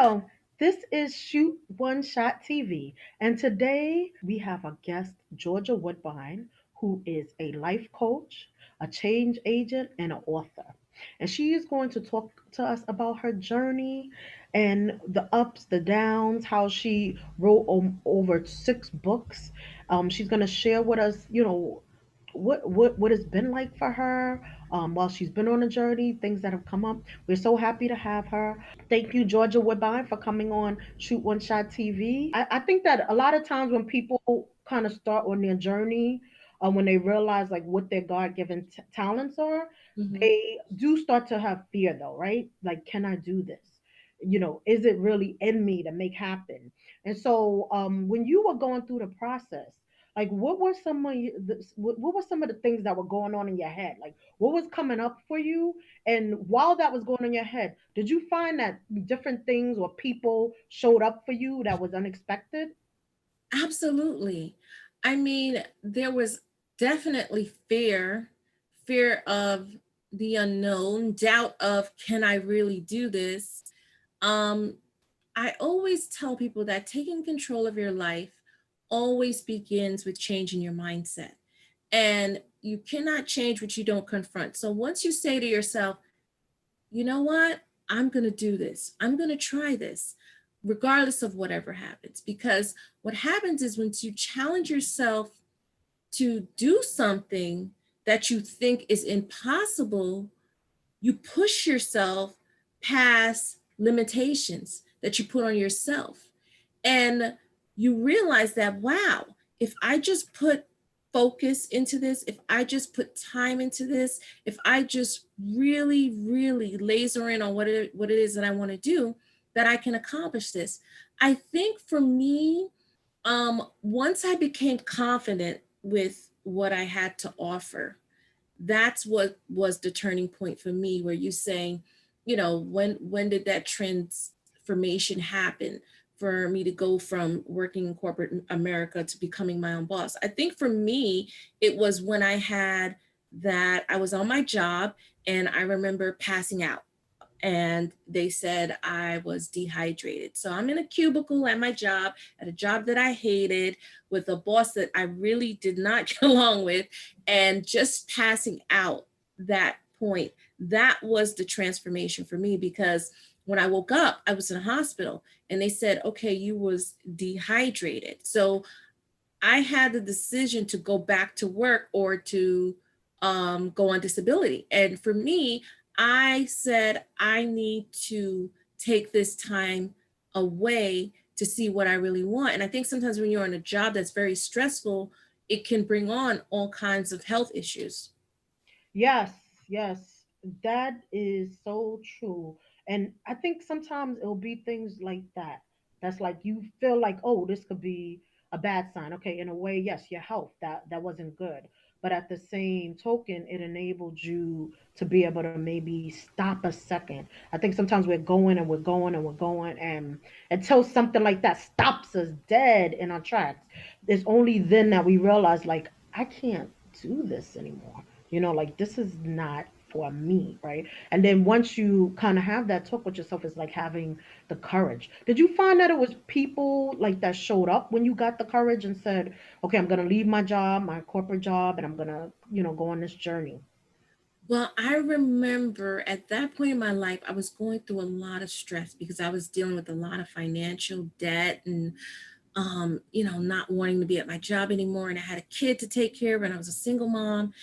So, this is Shoot One Shot TV, and today we have a guest, Georgia Woodbine, who is a life coach, a change agent, and an author. And she is going to talk to us about her journey and the ups, the downs, how she wrote over 6 books. She's going to share with us, what it's been like for her while she's been on a journey, things that have come up. We're so happy to have her. Thank you, Georgia Woodbine, for coming on Shoot One Shot TV. I think that a lot of times when people kind of start on their journey, when they realize like what their God given talents are, Mhm. they do start to have fear though, right? Like, can I do this? Is it really in me to make happen? And so, when you were going through the process, like, what were some of the things that were going on in your head? Like, what was coming up for you? And while that was going on in your head, did you find that different things or people showed up for you that was unexpected? Absolutely. I mean, there was definitely fear of the unknown, doubt of can I really do this? Um, I always tell people that taking control of your life always begins with changing your mindset. And you cannot change what you don't confront. So once you say to yourself, you know what? I'm going to do this. I'm going to try this, regardless of whatever happens. Because what happens is once you challenge yourself to do something that you think is impossible, you push yourself past limitations that you put on yourself. And you realize that, wow, if I just put focus into this, if I just put time into this, if I just really, really laser in on what it is that I want to do, that I can accomplish this. I think for me, once I became confident with what I had to offer, that's what was the turning point for me, where you saying, when did that transformation happen for me to go from working in corporate America to becoming my own boss? I think for me, it was when I was on my job and I remember passing out, and they said I was dehydrated. So I'm in a cubicle at my job, at a job that I hated, with a boss that I really did not get along with, and just passing out. That point, that was the transformation for me, because when I woke up, I was in a hospital and they said, okay, you was dehydrated. So I had the decision to go back to work or to go on disability. And for me, I said, I need to take this time away to see what I really want. And I think sometimes when you're in a job that's very stressful, it can bring on all kinds of health issues. Yes, yes, that is so true. And I think sometimes it'll be things like that. That's like you feel like, oh, this could be a bad sign. Okay, in a way, yes, your health that wasn't good. But at the same token, it enabled you to be able to maybe stop a second. I think sometimes we're going and we're going and we're going, and until something like that stops us dead in our tracks, it's only then that we realize, like, I can't do this anymore. Like, this is not for me, right? And then once you kind of have that talk with yourself, it's like having the courage. Did you find that it was people like that showed up when you got the courage and said, okay, I'm going to leave my job, my corporate job, and I'm going to, go on this journey? Well, I remember at that point in my life, I was going through a lot of stress because I was dealing with a lot of financial debt and not wanting to be at my job anymore. And I had a kid to take care of, and I was a single mom.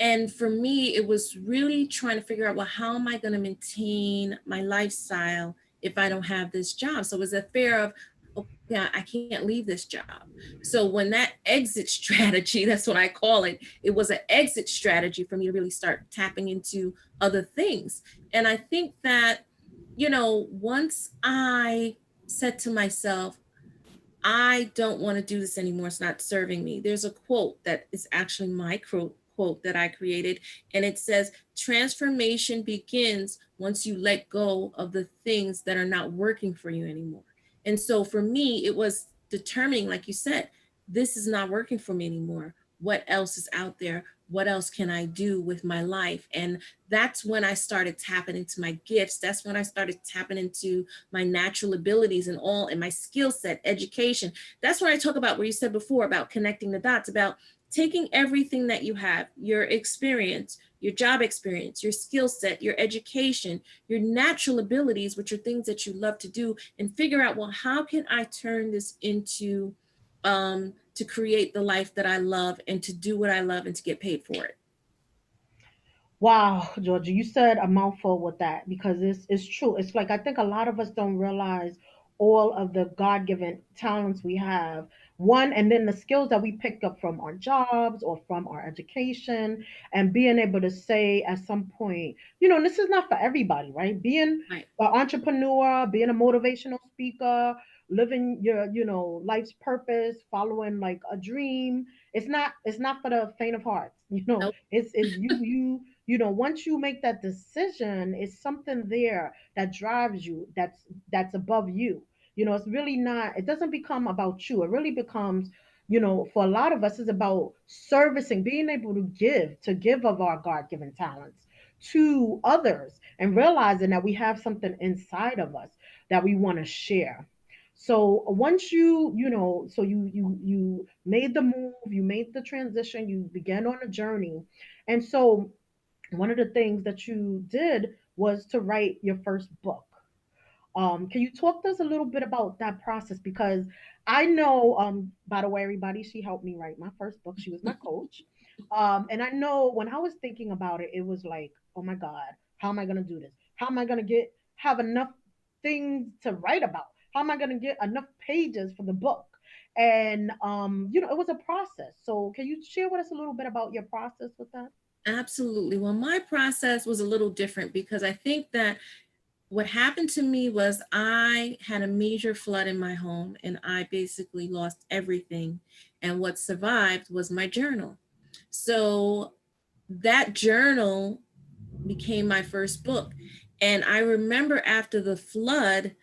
And for me, it was really trying to figure out, well, how am I going to maintain my lifestyle if I don't have this job? So it was a fear of, okay, I can't leave this job. So when that exit strategy, that's what I call it, it was an exit strategy for me to really start tapping into other things. And I think that, once I said to myself, I don't want to do this anymore. It's not serving me. There's a quote that is actually my quote that I created, and it says, transformation begins once you let go of the things that are not working for you anymore. And so for me, it was determining, like you said, this is not working for me anymore. What else is out there? what else can I do with my life? And that's when I started tapping into my gifts. That's when I started tapping into my natural abilities and all, and my skill set, education. That's when I talk about where you said before about connecting the dots, about taking everything that you have, your experience, your job experience, your skill set, your education, your natural abilities, which are things that you love to do, and figure out, well, how can I turn this into to create the life that I love and to do what I love and to get paid for it. Wow, Georgia, you said a mouthful with that because it's true. It's like I think a lot of us don't realize all of the God-given talents we have. One, and then the skills that we pick up from our jobs or from our education, and being able to say at some point, this is not for everybody, right? Being Right. an entrepreneur, being a motivational speaker, living your, life's purpose, following like a dream. It's not for the faint of heart. Nope. It's once you make that decision, it's something there that drives you, that's above you. It's really not, it doesn't become about you. It really becomes, for a lot of us, it's about servicing, being able to give of our God-given talents to others, and realizing that we have something inside of us that we want to share. So once so you made the move, you made the transition, you began on a journey. And so one of the things that you did was to write your first book. Can you talk to us a little bit about that process? Because I know, by the way, everybody, she helped me write my first book. She was my coach. And I know when I was thinking about it, it was like, oh my God, how am I going to do this? How am I going to have enough things to write about? How am I going to get enough pages for the book? And, it was a process. So can you share with us a little bit about your process with that? Absolutely. Well, my process was a little different because I think that what happened to me was I had a major flood in my home and I basically lost everything. And what survived was my journal. So that journal became my first book. And I remember after the flood,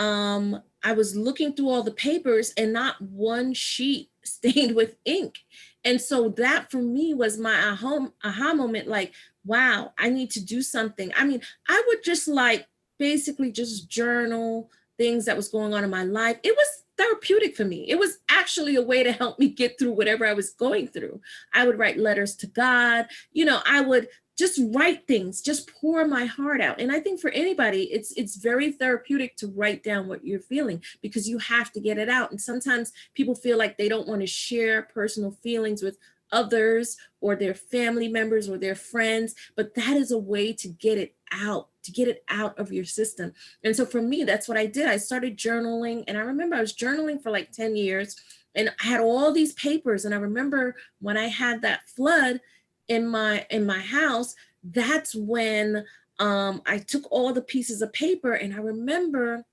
I was looking through all the papers and not one sheet stained with ink. And so that for me was my aha moment, like, wow, I need to do something. I mean, I would just like basically just journal things that was going on in my life. It was therapeutic for me. It was actually a way to help me get through whatever I was going through. I would write letters to God. I would just write things, just pour my heart out. And I think for anybody, it's very therapeutic to write down what you're feeling because you have to get it out. And sometimes people feel like they don't want to share personal feelings with others or their family members or their friends, but that is a way to get it out, to get it out of your system. And so for me, that's what I did. I started journaling, and I remember I was journaling for like 10 years, and I had all these papers. And I remember when I had that flood in my house, that's when I took all the pieces of paper, and I remember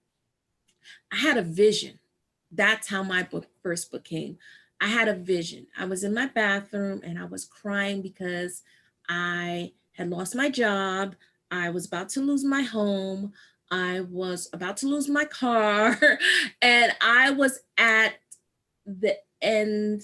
I had a vision. That's how my first book came. I had a vision. I was in my bathroom and I was crying because I had lost my job. I was about to lose my home. I was about to lose my car. And I was at the end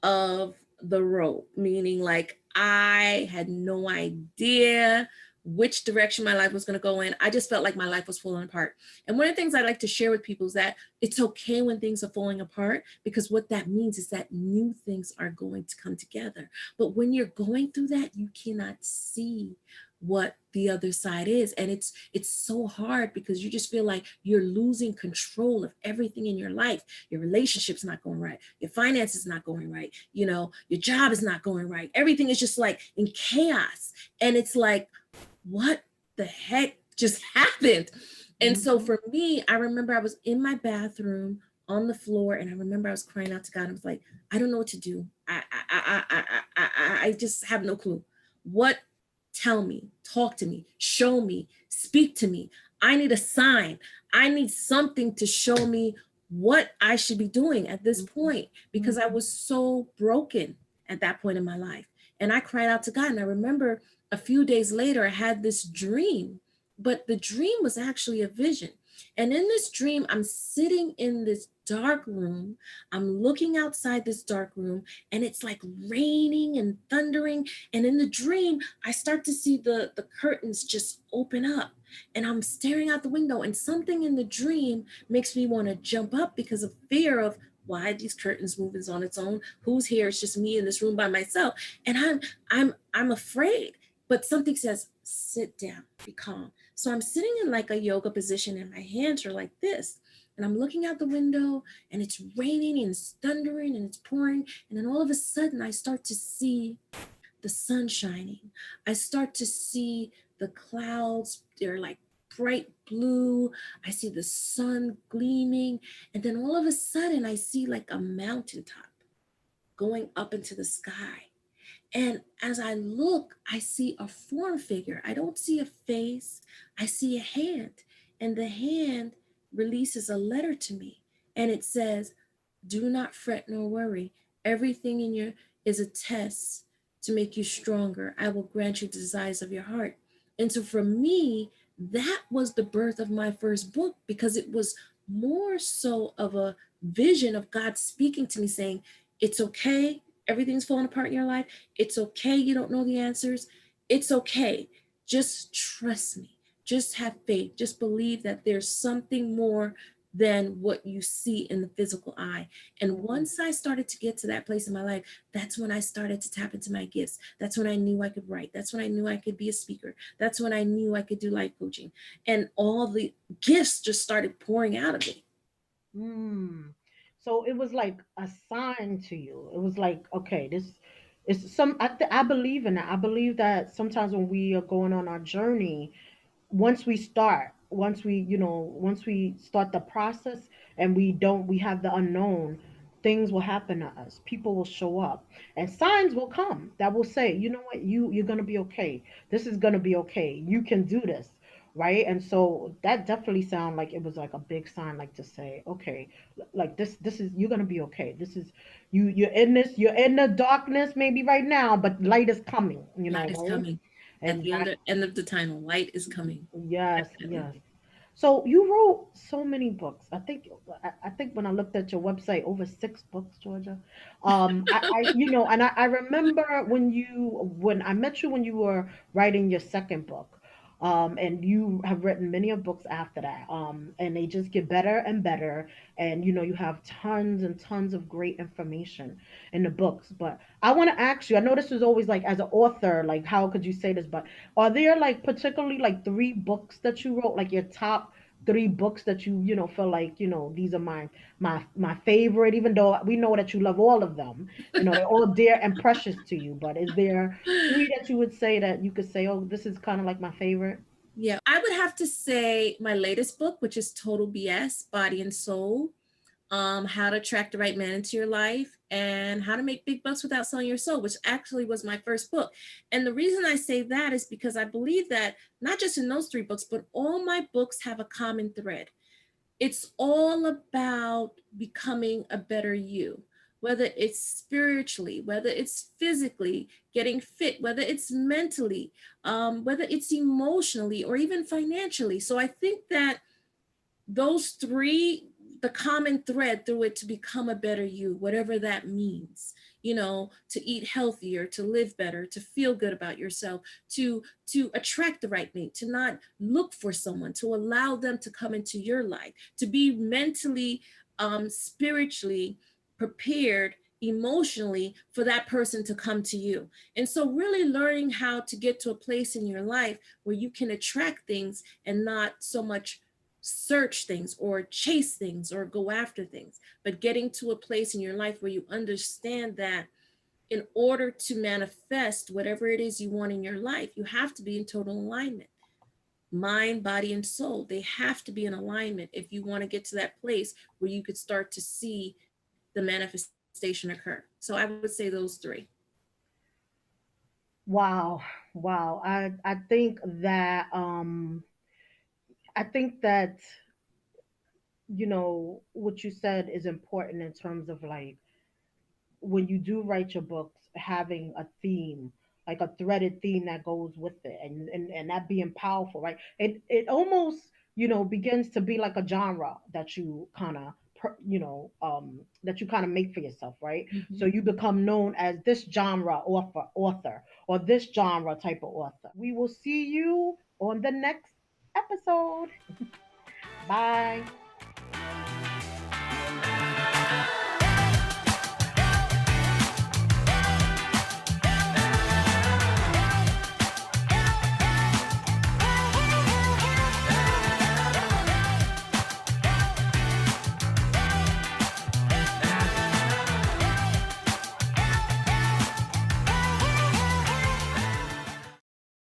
of the rope, meaning like I had no idea which direction my life was going to go in. I just felt like my life was falling apart. And one of the things I like to share with people is that it's okay when things are falling apart, because what that means is that new things are going to come together. But when you're going through that, you cannot see what the other side is, and it's so hard because you just feel like you're losing control of everything in your life. Your relationship's not going right, your finances not going right, your job is not going right, everything is just like in chaos. And it's like, what the heck just happened? And so Hmm. for me, I remember I was in my bathroom on the floor, and I remember I was crying out to God. I was like, I don't know what to do. I just have no clue. What? Tell me, talk to me, show me, speak to me. I need a sign. I need something to show me what I should be doing at this point, because I was so broken at that point in my life. And I cried out to God. And I remember a few days later, I had this dream, but the dream was actually a vision. And in this dream, I'm sitting in this dark room. I'm looking outside this dark room, and it's like raining and thundering. And in the dream, I start to see the curtains just open up. And I'm staring out the window, and something in the dream makes me want to jump up because of fear of why these curtains moving on its own. Who's here? It's just me in this room by myself. And I'm afraid. But something says, sit down, be calm. So I'm sitting in like a yoga position and my hands are like this. And I'm looking out the window and it's raining and it's thundering and it's pouring. And then all of a sudden I start to see the sun shining. I start to see the clouds. They're like bright blue. I see the sun gleaming. And then all of a sudden I see like a mountaintop going up into the sky. And as I look, I see a form figure. I don't see a face, I see a hand. And the hand releases a letter to me. And it says, do not fret nor worry. Everything in you is a test to make you stronger. I will grant you the desires of your heart. And so for me, that was the birth of my first book because it was more so of a vision of God speaking to me saying, it's okay. Everything's falling apart in your life. It's okay. You don't know the answers. It's okay. Just trust me. Just have faith. Just believe that there's something more than what you see in the physical eye. And Mm. once I started to get to that place in my life, that's when I started to tap into my gifts. That's when I knew I could write. That's when I knew I could be a speaker. That's when I knew I could do life coaching. And all the gifts just started pouring out of me. Mm. So it was like a sign to you. It was like, okay, this is some. I believe in that. I believe that sometimes when we are going on our journey, once we start the process and we have the unknown, things will happen to us, people will show up, and signs will come that will say, you know what, you're going to be okay, this is going to be okay, you can do this, right? And so that definitely sound like it was like a big sign, like to say, okay, like this is, you're going to be okay, this is, you're in this, you're in the darkness maybe right now, but light is coming, Light is right? coming. At And the that, end of the tunnel, light is coming. yes, yes. Definitely. So you wrote so many books. I think when I looked at your website, over 6 books, Georgia. And I remember when I met you when you were writing your second book. And you have written many of books after that. And they just get better and better. And you have tons and tons of great information in the books. But I want to ask you, I know this is always like as an author, like how could you say this, but are there like particularly like 3 books that you wrote, like your top 3 books that you feel like, these are my favorite, even though we know that you love all of them, they're all dear and precious to you, but is there 3 that you would say that you could say, oh, this is kind of like my favorite? Yeah, I would have to say my latest book, which is Total BS, Body and Soul, how to attract the right man into your life, and how to make big bucks without selling your soul, which actually was my first book. And the reason I say that is because I believe that not just in those 3 books, but all my books have a common thread. It's all about becoming a better you, whether it's spiritually, whether it's physically, getting fit, whether it's mentally, whether it's emotionally, or even financially. So I think that those 3, the common thread through it to become a better you, whatever that means, to eat healthier, to live better, to feel good about yourself, to attract the right mate, to not look for someone, to allow them to come into your life, to be mentally, spiritually prepared, emotionally, for that person to come to you. And so really learning how to get to a place in your life where you can attract things and not so much search things or chase things or go after things, but getting to a place in your life where you understand that in order to manifest whatever it is you want in your life, you have to be in total alignment. Mind, body, and soul, they have to be in alignment if you want to get to that place where you could start to see the manifestation occur. So I would say those 3. Wow, wow. I think that what you said is important in terms of like when you do write your books, having a theme, like a threaded theme that goes with it, and that being powerful, right? It almost begins to be like a genre that you kind of that you kind of make for yourself, right? So Mhm. you become known as this genre author, or this genre type of author. We will see you on the next episode. Bye.